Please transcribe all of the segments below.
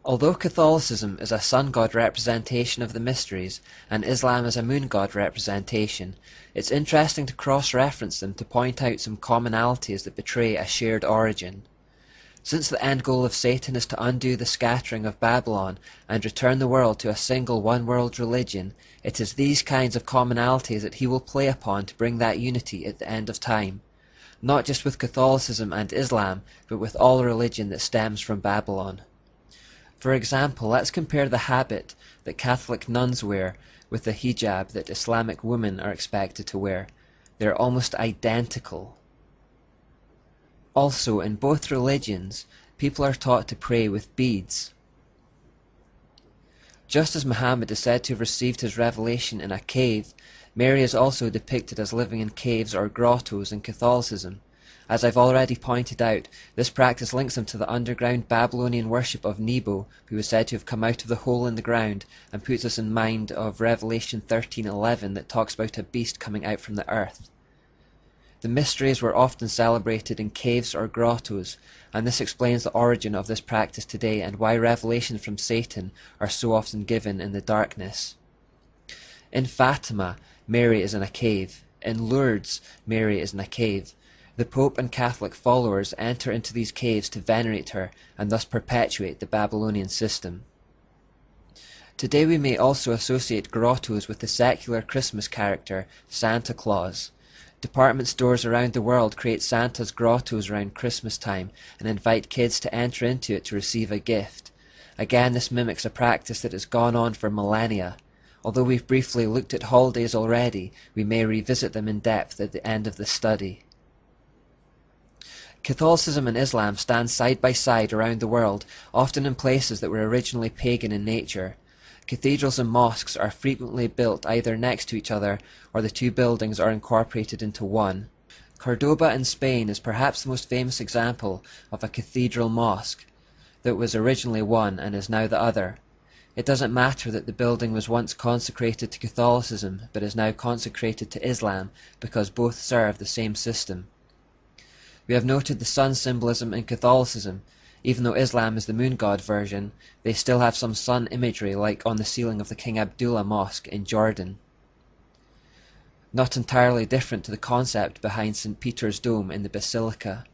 Although Catholicism is a sun god representation of the mysteries, and Islam is a moon god representation, it's interesting to cross-reference them to point out some commonalities that betray a shared origin. Since the end goal of Satan is to undo the scattering of Babylon and return the world to a single one-world religion, it is these kinds of commonalities that he will play upon to bring that unity at the end of time, not just with Catholicism and Islam, but with all religion that stems from Babylon. For example, let's compare the habit that Catholic nuns wear with the hijab that Islamic women are expected to wear. They're almost identical. Also, in both religions, people are taught to pray with beads. Just as Muhammad is said to have received his revelation in a cave, Mary is also depicted as living in caves or grottos in Catholicism. As I've already pointed out, this practice links them to the underground Babylonian worship of Nebo, who is said to have come out of the hole in the ground, and puts us in mind of Revelation 13:11 that talks about a beast coming out from the earth. The mysteries were often celebrated in caves or grottos, and this explains the origin of this practice today and why revelations from Satan are so often given in the darkness. In Fatima, Mary is in a cave. In Lourdes, Mary is in a cave. The Pope and Catholic followers enter into these caves to venerate her and thus perpetuate the Babylonian system. Today we may also associate grottos with the secular Christmas character, Santa Claus. Department stores around the world create Santa's grottos around Christmas time and invite kids to enter into it to receive a gift. Again, this mimics a practice that has gone on for millennia. Although we've briefly looked at holidays already, we may revisit them in depth at the end of the study. Catholicism and Islam stand side by side around the world, often in places that were originally pagan in nature. Cathedrals and mosques are frequently built either next to each other, or the two buildings are incorporated into one. Cordoba in Spain is perhaps the most famous example of a cathedral mosque that was originally one and is now the other. It doesn't matter that the building was once consecrated to Catholicism, but is now consecrated to Islam, because both serve the same system. We have noted the sun symbolism in Catholicism. Even though Islam is the moon god version, they still have some sun imagery like on the ceiling of the King Abdullah Mosque in Jordan. Not entirely different to the concept behind St. Peter's Dome in the Basilica.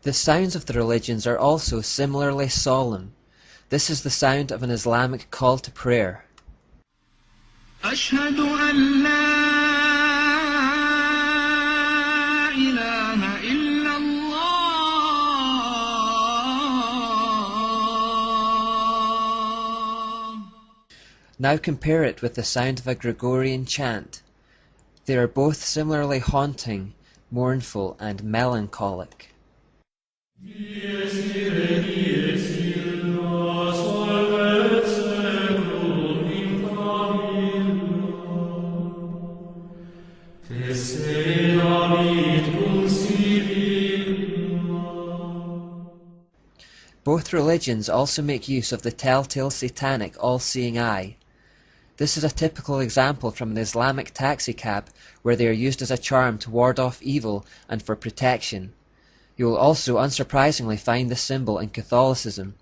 The sounds of the religions are also similarly solemn. This is the sound of an Islamic call to prayer. أشهد أن لا إله إلا الله. Now compare it with the sound of a Gregorian chant. They are both similarly haunting, mournful, and melancholic. Both religions also make use of the telltale satanic all-seeing eye. This is a typical example from an Islamic taxicab where they are used as a charm to ward off evil and for protection. You will also unsurprisingly find this symbol in Catholicism.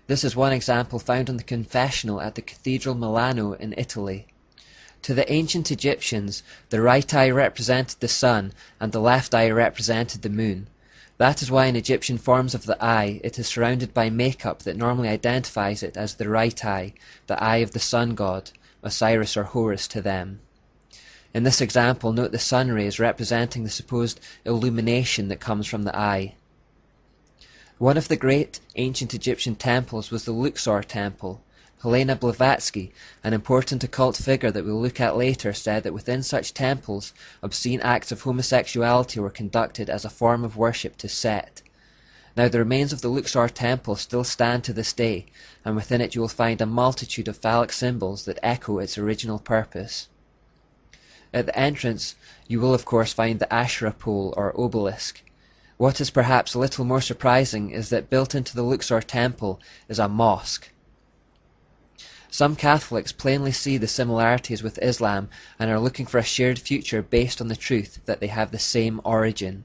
This is one example found on the confessional at the Cathedral Milano in Italy. To the ancient Egyptians, the right eye represented the sun and the left eye represented the moon. That is why in Egyptian forms of the eye, it is surrounded by makeup that normally identifies it as the right eye, the eye of the sun god, Osiris or Horus to them. In this example, note the sun rays representing the supposed illumination that comes from the eye. One of the great ancient Egyptian temples was the Luxor Temple. Helena Blavatsky, an important occult figure that we'll look at later, said that within such temples, obscene acts of homosexuality were conducted as a form of worship to Set. Now the remains of the Luxor Temple still stand to this day, and within it you will find a multitude of phallic symbols that echo its original purpose. At the entrance, you will of course find the Asherah pole or obelisk. What is perhaps a little more surprising is that built into the Luxor Temple is a mosque. Some Catholics plainly see the similarities with Islam and are looking for a shared future based on the truth that they have the same origin.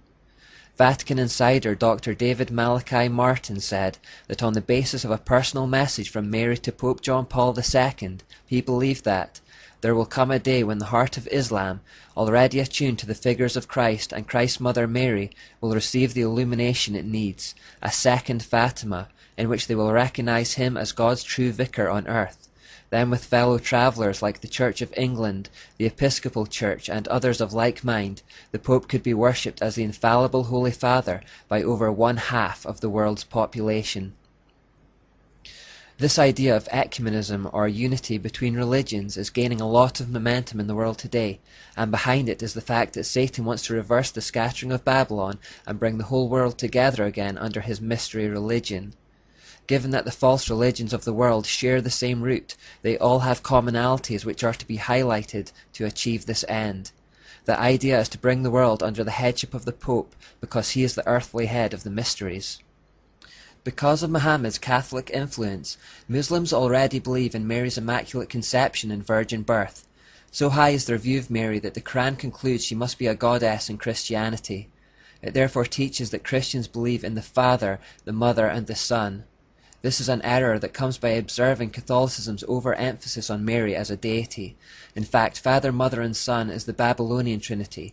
Vatican insider Dr. David Malachi Martin said that on the basis of a personal message from Mary to Pope John Paul II, he believed that there will come a day when the heart of Islam, already attuned to the figures of Christ and Christ's mother Mary, will receive the illumination it needs, a second Fatima, in which they will recognize him as God's true vicar on earth. Then with fellow travellers like the Church of England, the Episcopal Church, and others of like mind, the Pope could be worshipped as the infallible Holy Father by over 1/2 of the world's population. This idea of ecumenism, or unity between religions, is gaining a lot of momentum in the world today, and behind it is the fact that Satan wants to reverse the scattering of Babylon and bring the whole world together again under his mystery religion. Given that the false religions of the world share the same root, they all have commonalities which are to be highlighted to achieve this end. The idea is to bring the world under the headship of the Pope, because he is the earthly head of the mysteries. Because of Muhammad's Catholic influence, Muslims already believe in Mary's Immaculate Conception and virgin birth. So high is their view of Mary that the Quran concludes she must be a goddess in Christianity. It therefore teaches that Christians believe in the Father, the Mother, and the Son. This is an error that comes by observing Catholicism's overemphasis on Mary as a deity. In fact, Father, Mother, and Son is the Babylonian Trinity.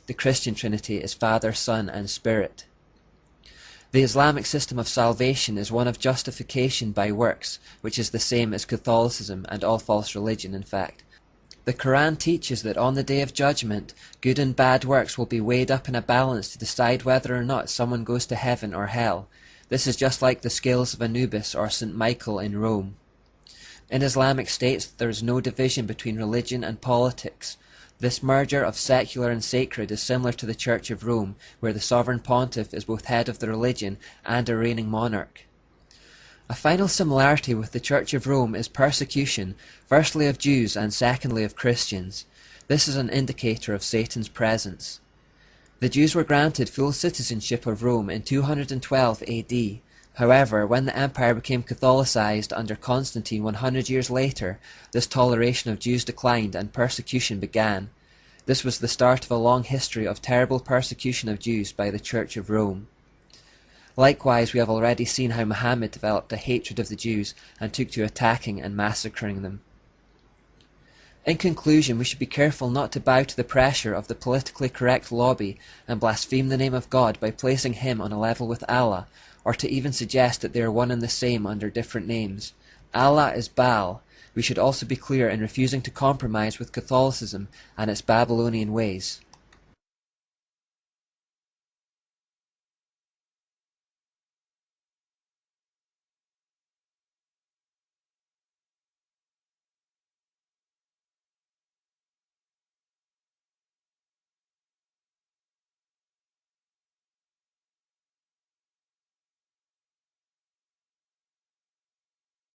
The Christian Trinity is Father, Son, and Spirit. The Islamic system of salvation is one of justification by works, which is the same as Catholicism and all false religion, in fact. The Quran teaches that on the Day of Judgment, good and bad works will be weighed up in a balance to decide whether or not someone goes to heaven or hell. This is just like the scales of Anubis or St. Michael in Rome. In Islamic states, there is no division between religion and politics. This merger of secular and sacred is similar to the Church of Rome, where the sovereign pontiff is both head of the religion and a reigning monarch. A final similarity with the Church of Rome is persecution, firstly of Jews and secondly of Christians. This is an indicator of Satan's presence. The Jews were granted full citizenship of Rome in 212 AD. However, when the empire became Catholicized under Constantine 100 years later, this toleration of Jews declined and persecution began. This was the start of a long history of terrible persecution of Jews by the Church of Rome. Likewise, we have already seen how Muhammad developed a hatred of the Jews and took to attacking and massacring them. In conclusion, we should be careful not to bow to the pressure of the politically correct lobby and blaspheme the name of God by placing him on a level with Allah, or to even suggest that they are one and the same under different names. Allah is Baal. We should also be clear in refusing to compromise with Catholicism and its Babylonian ways.